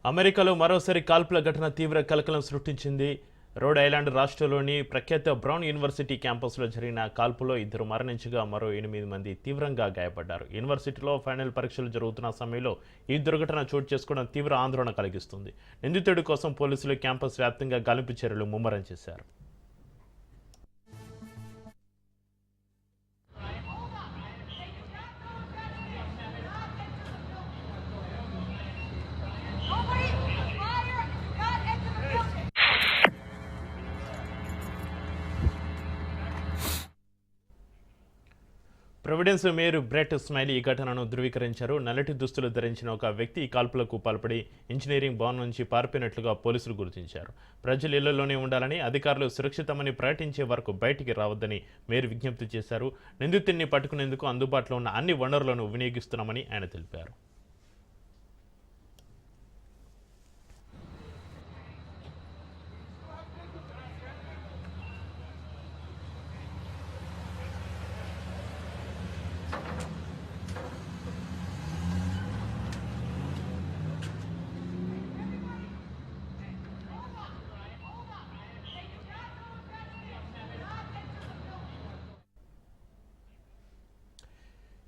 అమెరికాలో మరోసారి కాల్పుల ఘటన తీవ్ర కలకలం సృష్టించింది. రోడ్ ఐలాండ్ రాష్ట్రంలోని ప్రఖ్యాత బ్రౌన్ యూనివర్సిటీ క్యాంపస్లో జరిగిన కాల్పులో 2 మరణించగా మరో 8 మంది తీవ్రంగా గాయపడ్డారు. యూనివర్సిటీలో ఫైనల్ పరీక్షలు జరుగుతున్న సమయంలో ఈ దుర్ఘటన చోటు చేసుకోవడం తీవ్ర ఆందోళన కలిగిస్తుంది. నిందితుడి కోసం పోలీసులు క్యాంపస్ వ్యాప్తంగా గాలింపు చర్యలు ముమ్మరం చేశారు. ప్రొవిడెన్స్ మేయర్ బ్రెట్ స్మైలీ ఈ ఘటనను ధృవీకరించారు. నల్లటి దుస్తులు ధరించిన ఒక వ్యక్తి ఈ కాల్పులకు పాల్పడి ఇంజనీరింగ్ భవన్ నుంచి పారిపోయినట్లుగా పోలీసులు గుర్తించారు. ప్రజలు ఇళ్లలోనే ఉండాలని, అధికారులు సురక్షితమని ప్రకటించే వరకు బయటికి రావద్దని మేయర్ విజ్ఞప్తి చేశారు. నిందితుడిని పట్టుకునేందుకు అందుబాటులో ఉన్న అన్ని వనరులను వినియోగిస్తున్నామని ఆయన తెలిపారు.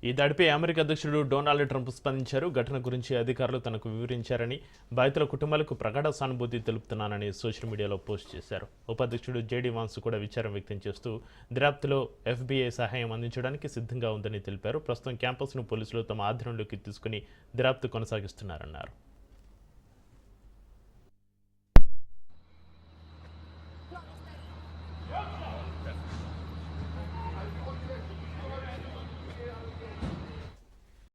ఈ దాడిపై అమెరికా అధ్యక్షుడు డొనాల్డ్ ట్రంప్ స్పందించారు. ఘటన గురించి అధికారులు తనకు వివరించారని, బాధితుల కుటుంబాలకు ప్రగాఢ సానుభూతి తెలుపుతున్నానని సోషల్ మీడియాలో పోస్ట్ చేశారు. ఉపాధ్యక్షుడు జేడీ వాన్స్ కూడా విచారం వ్యక్తం చేస్తూ దర్యాప్తులో FBI సహాయం అందించడానికి సిద్ధంగా ఉందని తెలిపారు. ప్రస్తుతం క్యాంపస్ను పోలీసులు తమ ఆధీనంలోకి తీసుకుని దర్యాప్తు కొనసాగిస్తున్నారన్నారు.